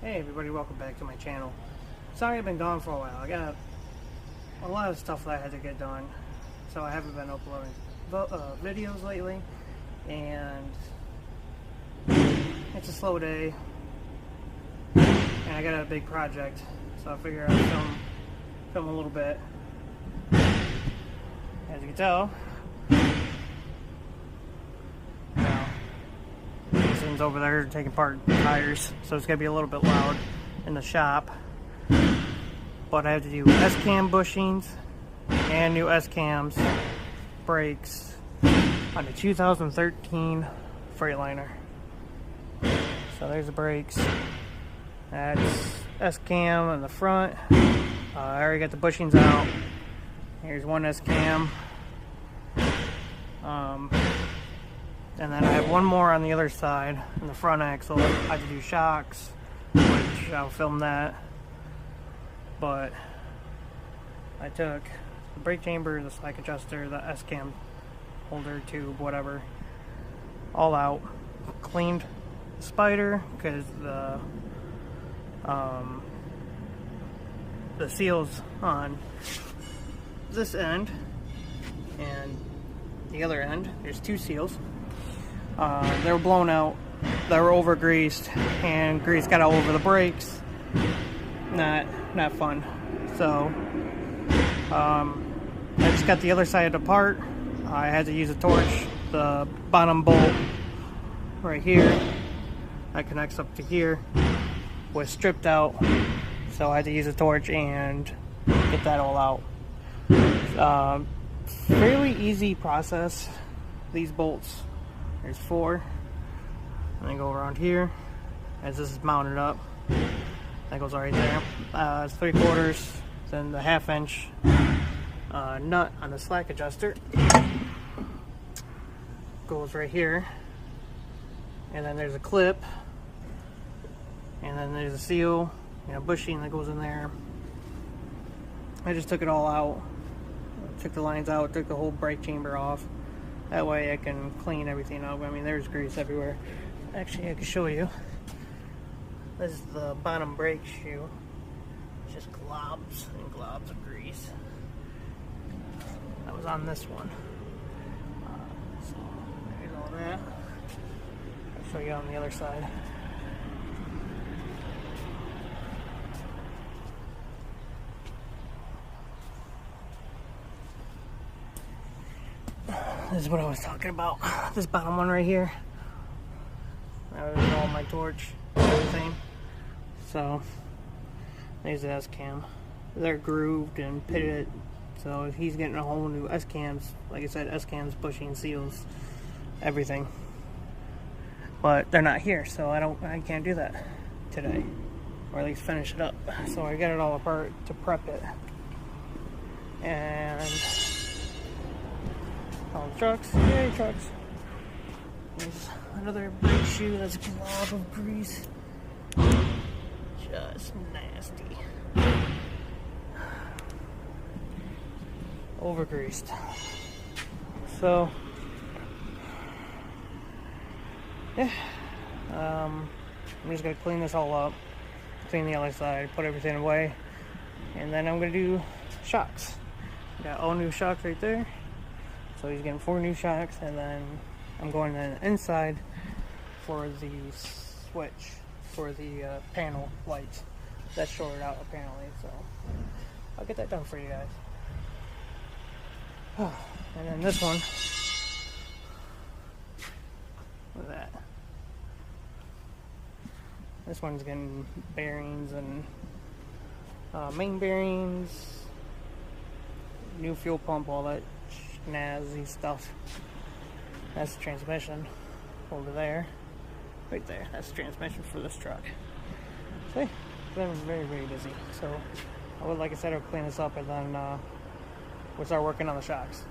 Hey everybody, welcome back to my channel. Sorry I've been gone for a while. I got a lot of stuff that I had to get done, so I haven't been uploading videos lately, and it's a slow day, and I got a big project, so I figured I'd film a little bit. As you can tell, over there taking apart tires, so it's gonna be a little bit loud in the shop. But I have to do S-cam bushings and new S-cams brakes on the 2013 Freightliner. So there's the brakes. That's S-cam in the front. I already got the bushings out. Here's one S-cam. And then I have one more on the other side, in the front axle. I have to do shocks, which I'll film that. But I took the brake chamber, the slack adjuster, the S-cam holder, tube, whatever, all out. Cleaned the spider, because the seals on this end and the other end, there's two seals. They were blown out, they were over greased, and grease got all over the brakes. Not fun. So I just got the other side apart. I had to use a torch. The bottom bolt right here that connects up to here was stripped out, so I had to use a torch and get that all out. Fairly easy process. These bolts, there's four, and they go around here as this is mounted up. That goes right there. It's 3/4, then the 1/2 inch nut on the slack adjuster goes right here, and then there's a clip, and then there's a seal and a bushing that goes in there. I just took it all out, took the lines out, took the whole brake chamber off. That way I can clean everything up. I mean, there's grease everywhere. Actually, I can show you. This is the bottom brake shoe. It's just globs and globs of grease. That was on this one. So there's all that. I'll show you on the other side. This is what I was talking about. This bottom one right here. That was all my torch and everything. So there's the S-cam. They're grooved and pitted, so he's getting a whole new S-cams. Like I said, S-cams, bushing, seals, everything. But they're not here, so I can't do that today, or at least finish it up. So I got it all apart to prep it. And all the trucks, yay trucks. There's another brake shoe that's a glob of grease. Just nasty. Over greased. So yeah, I'm just gonna clean this all up, clean the other side, put everything away, and then I'm gonna do shocks. Got all new shocks right there. So he's getting 4 new shocks, and then I'm going to the inside for the switch for the panel lights. That's shorted out apparently, so I'll get that done for you guys. And then this one, look at that. This one's getting bearings and main bearings, new fuel pump, all that snazzy stuff. That's the transmission over there, right there. That's the transmission for this truck. See, been very busy. So like I said, I'll clean this up, and then we'll start working on the shocks.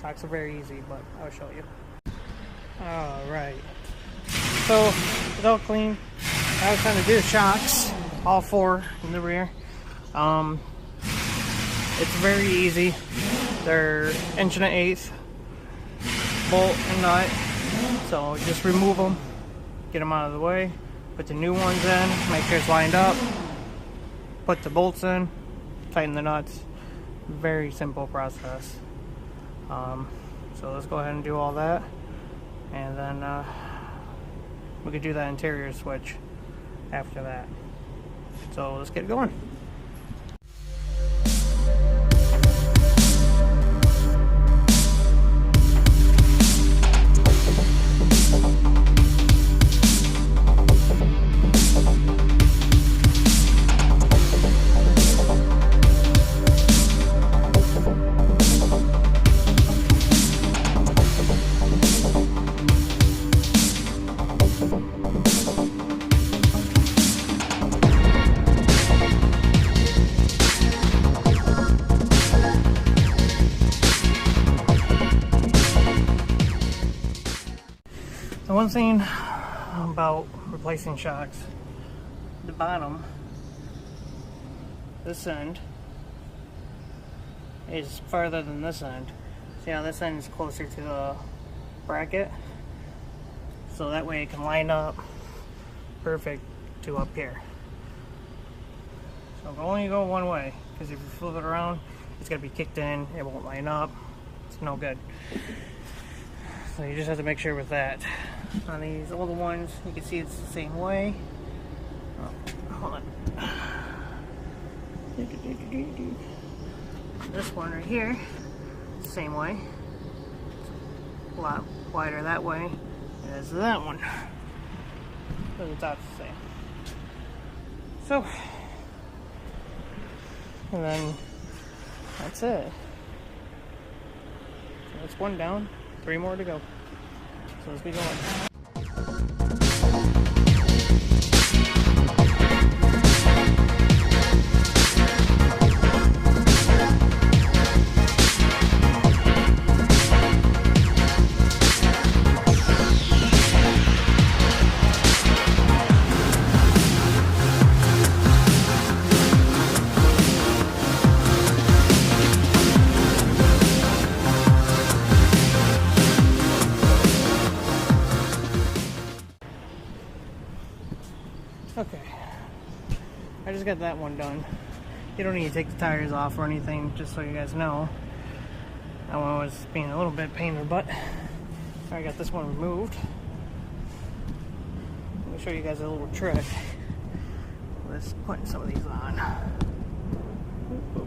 Shocks are very easy, but I'll show you. All right, so it's all clean. I was trying to do the shocks, all 4 in the rear. It's very easy. They're 1 1/8 bolt and nut, so just remove them, get them out of the way, put the new ones in, make sure it's lined up, put the bolts in, tighten the nuts. Very simple process. So let's go ahead and do all that, and then we could do that interior switch after that. So let's get going. The one thing about replacing shocks, the bottom, this end is farther than this end. See how this end is closer to the bracket? So that way it can line up perfect to up here. So only go one way, because if you flip it around, it's going to be kicked in, it won't line up, it's no good. So you just have to make sure with that. On these older ones, you can see it's the same way. Oh, hold on. This one right here, same way. A lot wider that way as that one. But the top's the same. So, and then that's it. So that's one down, 3 more to go. So let's get going. Okay, I just got that one done. You don't need to take the tires off or anything, just so you guys know. That one was being a little bit pain in the butt. I got this one removed. Let me show you guys a little trick. Let's put some of these on. A little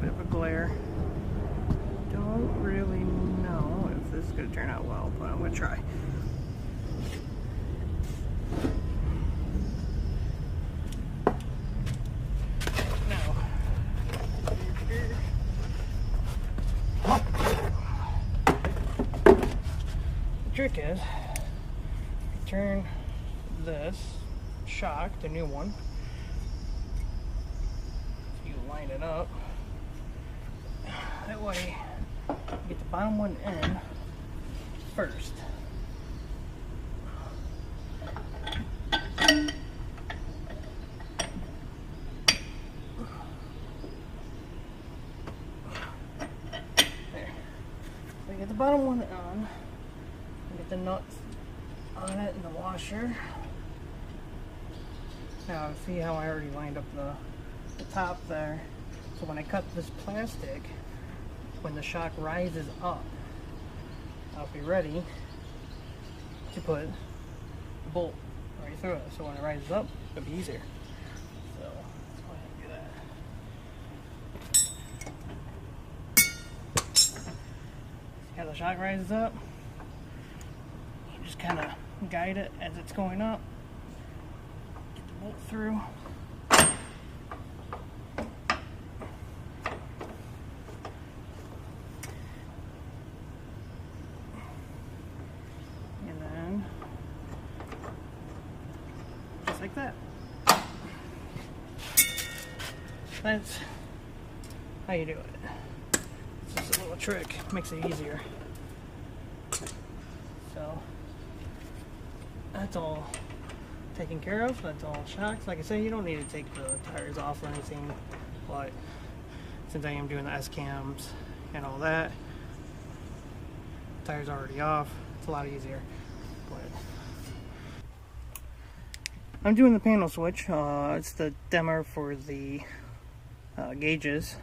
bit of a glare. Don't really know if this is going to turn out well, but I'm going to try. Trick is, turn this shock, the new one, you line it up, that way you get the bottom one in first. There. So you get the bottom one on. Get the nuts on it in the washer. Now see how I already lined up the top there. So when I cut this plastic, when the shock rises up, I'll be ready to put the bolt right through it. So when it rises up, it'll be easier. So let's go ahead and do that. See how the shock rises up? Just kind of guide it as it's going up. Get the bolt through. And then, just like that. That's how you do it. It's just a little trick, makes it easier. So, that's all taken care of. That's all shocks. Like I say, you don't need to take the tires off or anything, but since I am doing the S-cams and all that, tires already off, it's a lot easier. But I'm doing the panel switch. It's the dimmer for the gauges,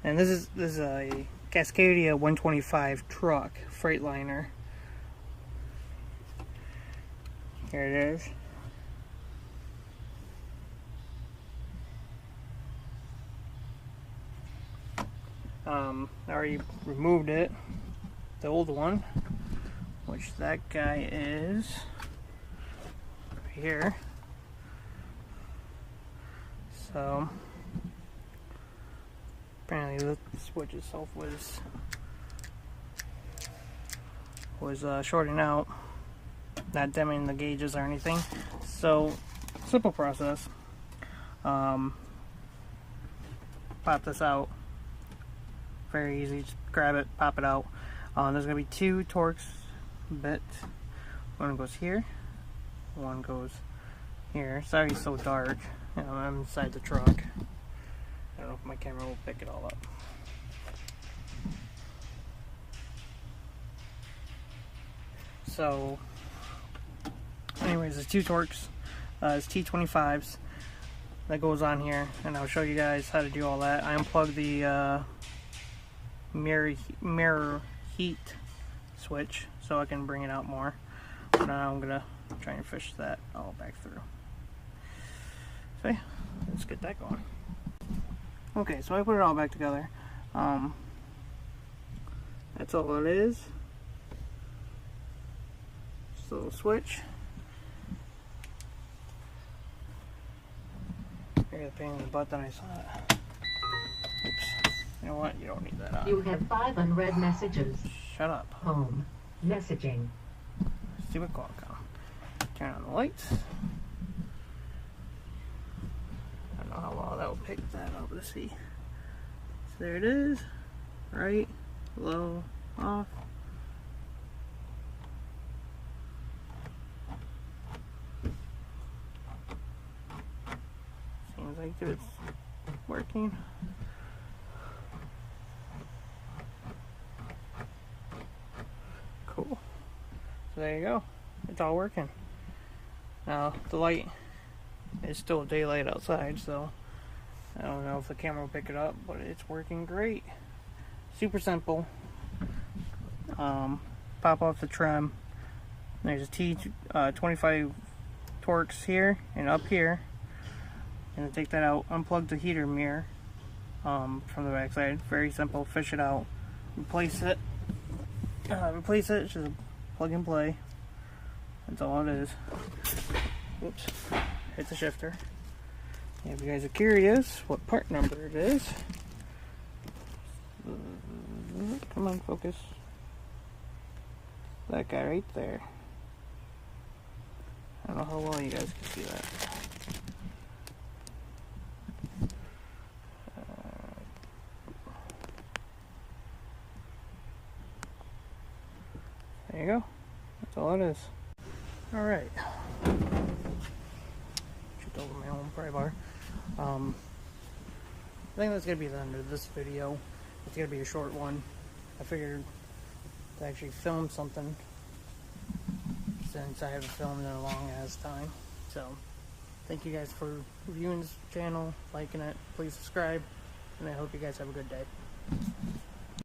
and this is a Cascadia 125 truck Freightliner. Here it is. I already removed it, the old one, which that guy is right here. So apparently the switch itself was shorting out, not dimming the gauges or anything. So simple process. Pop this out. Very easy. Just grab it, pop it out. There's gonna be two Torx bits. One goes here. One goes here. Sorry, it's so dark. You know, I'm inside the truck. I don't know if my camera will pick it all up. So, anyways, there's two Torx. It's T25s that goes on here, and I'll show you guys how to do all that. I unplugged the mirror heat switch so I can bring it out more. Now I'm gonna try and fish that all back through. So yeah, let's get that going. Okay, so I put it all back together. That's all it is. Just a little switch. Here's the pain in the butt that I saw it. Oops. You know what? You don't need that on. You have 5 unread messages. Shut up. Home. Messaging. Stupid Qualcomm. Turn on the lights. I don't know how well that will pick that up. Let's see. So there it is. Right, low, off. Seems like it's working. Cool. So there you go. It's all working. Now the light is still daylight outside, so I don't know if the camera will pick it up, but it's working great. Super simple. Pop off the trim. There's a T25 Torx here and up here. And take that out. Unplug the heater mirror from the backside. Very simple. Fish it out. Replace it. It's just a plug and play. That's all it is. Oops. Hit the shifter. If you guys are curious what part number it is, come on, focus. That guy right there. I don't know how well you guys can see that. There you go. That's all it is. Alright. Tripped over my own pry bar. I think that's going to be the end of this video. It's going to be a short one. I figured to actually film something since I haven't filmed in a long ass time. So, thank you guys for viewing this channel, liking it. Please subscribe, and I hope you guys have a good day.